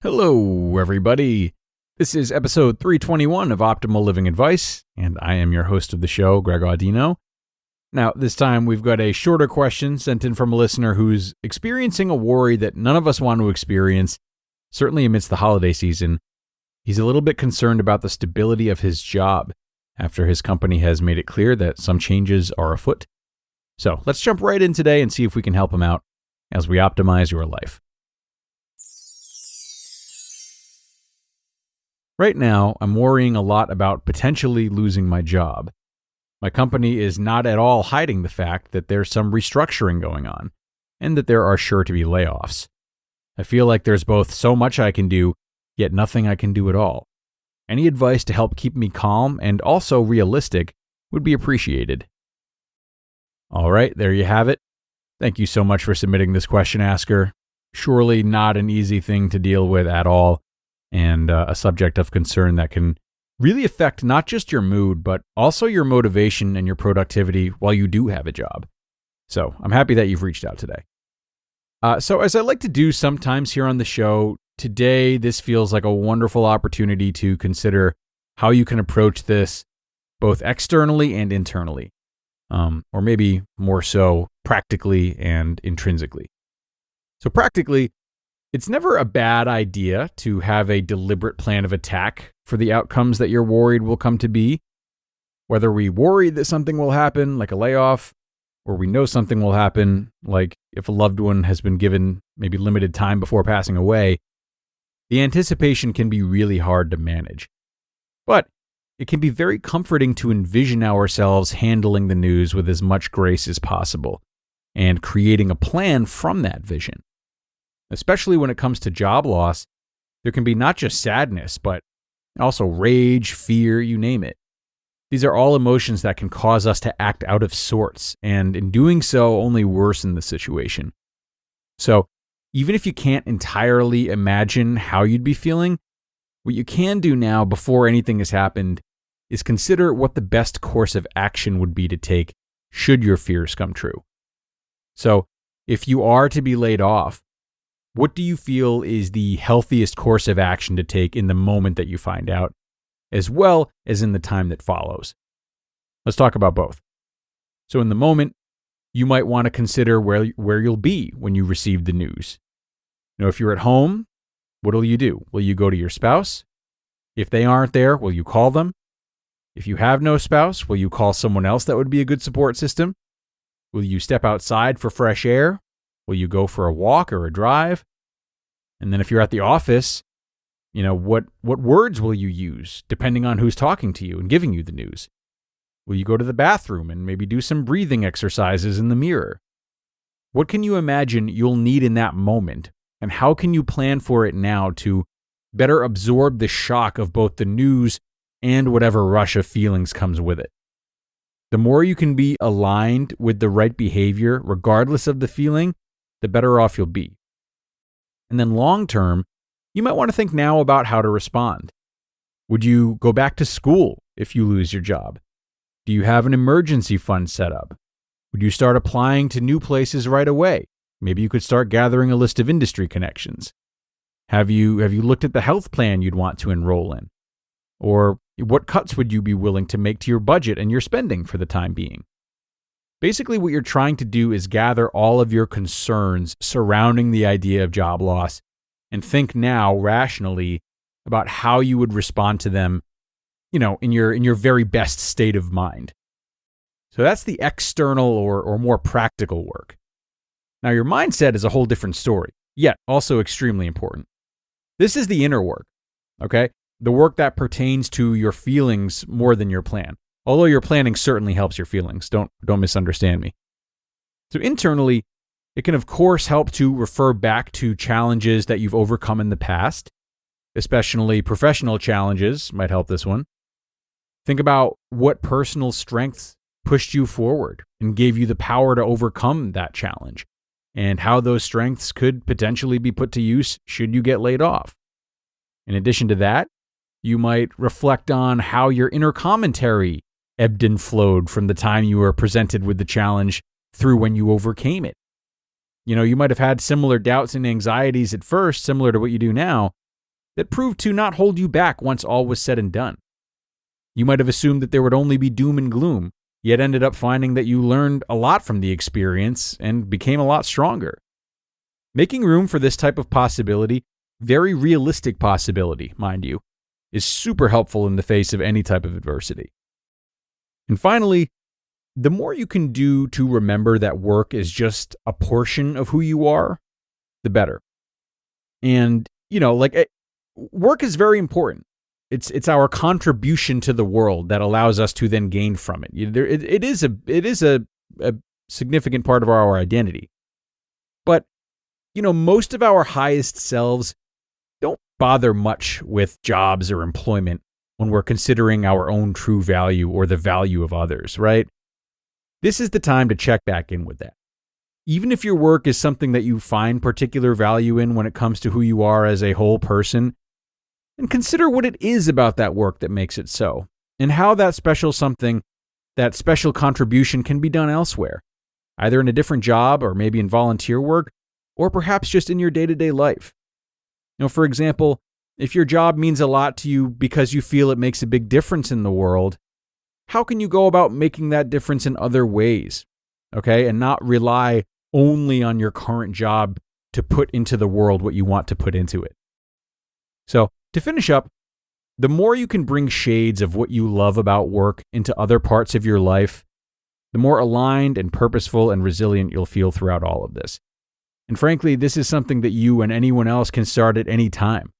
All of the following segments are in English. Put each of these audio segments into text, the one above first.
Hello, everybody. This is episode 321 of Optimal Living Advice, and I am your host of the show, Greg Audino. Now, this time we've got a shorter question sent in from a listener who's experiencing a worry that none of us want to experience, certainly amidst the holiday season. He's a little bit concerned about the stability of his job after his company has made it clear that some changes are afoot. So let's jump right in today and see if we can help him out as we optimize your life. Right now, I'm worrying a lot about potentially losing my job. My company is not at all hiding the fact that there's some restructuring going on, and that there are sure to be layoffs. I feel like there's both so much I can do, yet nothing I can do at all. Any advice to help keep me calm and also realistic would be appreciated. All right, there you have it. Thank you so much for submitting this question, asker. Surely not an easy thing to deal with at all, and a subject of concern that can really affect not just your mood, but also your motivation and your productivity while you do have a job. So I'm happy that you've reached out today. So as I like to do sometimes here on the show, today this feels like a wonderful opportunity to consider how you can approach this both externally and internally, or maybe more so practically and intrinsically. So practically, it's never a bad idea to have a deliberate plan of attack for the outcomes that you're worried will come to be. Whether we worry that something will happen, like a layoff, or we know something will happen, like if a loved one has been given maybe limited time before passing away, the anticipation can be really hard to manage. But it can be very comforting to envision ourselves handling the news with as much grace as possible and creating a plan from that vision. Especially when it comes to job loss, there can be not just sadness, but also rage, fear, you name it. These are all emotions that can cause us to act out of sorts, and in doing so, only worsen the situation. So, even if you can't entirely imagine how you'd be feeling, what you can do now before anything has happened is consider what the best course of action would be to take should your fears come true. So, if you are to be laid off, what do you feel is the healthiest course of action to take in the moment that you find out, as well as in the time that follows? Let's talk about both. So in the moment, you might want to consider where you'll be when you receive the news. If you're at home, what will you do? Will you go to your spouse? If they aren't there, will you call them? If you have no spouse, will you call someone else that would be a good support system? Will you step outside for fresh air? Will you go for a walk or a drive? And then if you're at the office, what words will you use depending on who's talking to you and giving you the news? Will you go to the bathroom and maybe do some breathing exercises in the mirror? What can you imagine you'll need in that moment? And how can you plan for it now to better absorb the shock of both the news and whatever rush of feelings comes with it? The more you can be aligned with the right behavior, regardless of the feeling, the better off you'll be. And then long term, you might want to think now about how to respond. Would you go back to school if you lose your job? Do you have an emergency fund set up? Would you start applying to new places right away? Maybe you could start gathering a list of industry connections. Have you looked at the health plan you'd want to enroll in? Or what cuts would you be willing to make to your budget and your spending for the time being? Basically, what you're trying to do is gather all of your concerns surrounding the idea of job loss and think now rationally about how you would respond to them, in your very best state of mind. So that's the external or more practical work. Now, your mindset is a whole different story, yet also extremely important. This is the inner work, okay? The work that pertains to your feelings more than your plan. Although your planning certainly helps your feelings. Don't misunderstand me. So internally, it can of course help to refer back to challenges that you've overcome in the past, especially professional challenges might help this one. Think about what personal strengths pushed you forward and gave you the power to overcome that challenge, and how those strengths could potentially be put to use should you get laid off. In addition to that, you might reflect on how your inner commentary ebbed and flowed from the time you were presented with the challenge through when you overcame it. You might have had similar doubts and anxieties at first, similar to what you do now, that proved to not hold you back once all was said and done. You might have assumed that there would only be doom and gloom, yet ended up finding that you learned a lot from the experience and became a lot stronger. Making room for this type of possibility, very realistic possibility, mind you, is super helpful in the face of any type of adversity. And finally, the more you can do to remember that work is just a portion of who you are, the better. And, work is very important. It's our contribution to the world that allows us to then gain from it. It is a significant part of our identity. But, most of our highest selves don't bother much with jobs or employment when we're considering our own true value or the value of others, right? This is the time to check back in with that. Even if your work is something that you find particular value in when it comes to who you are as a whole person, and consider what it is about that work that makes it so, and how that special something, that special contribution can be done elsewhere, either in a different job or maybe in volunteer work, or perhaps just in your day-to-day life. For example, if your job means a lot to you because you feel it makes a big difference in the world, how can you go about making that difference in other ways, okay, and not rely only on your current job to put into the world what you want to put into it? So, to finish up, the more you can bring shades of what you love about work into other parts of your life, the more aligned and purposeful and resilient you'll feel throughout all of this. And frankly, this is something that you and anyone else can start at any time.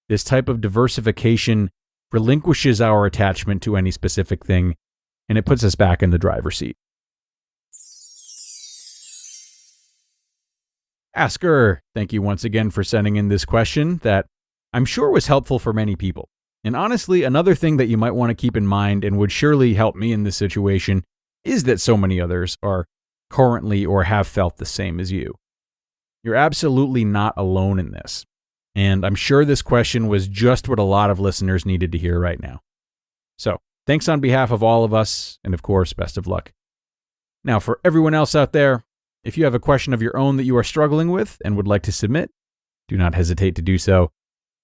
This type of diversification relinquishes our attachment to any specific thing, and it puts us back in the driver's seat. Asker, thank you once again for sending in this question that I'm sure was helpful for many people. And honestly, another thing that you might want to keep in mind and would surely help me in this situation is that so many others are currently or have felt the same as you. You're absolutely not alone in this. And I'm sure this question was just what a lot of listeners needed to hear right now. So, thanks on behalf of all of us, and of course, best of luck. Now, for everyone else out there, if you have a question of your own that you are struggling with and would like to submit, do not hesitate to do so.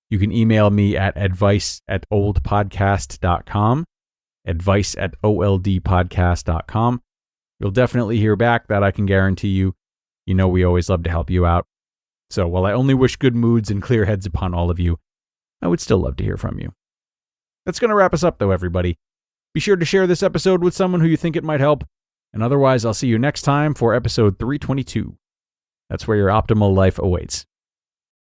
You can email me at advice@oldpodcast.com, advice@oldpodcast.com. You'll definitely hear back, that I can guarantee you. We always love to help you out. So while I only wish good moods and clear heads upon all of you, I would still love to hear from you. That's going to wrap us up, though, everybody. Be sure to share this episode with someone who you think it might help. And otherwise, I'll see you next time for episode 322. That's where your optimal life awaits.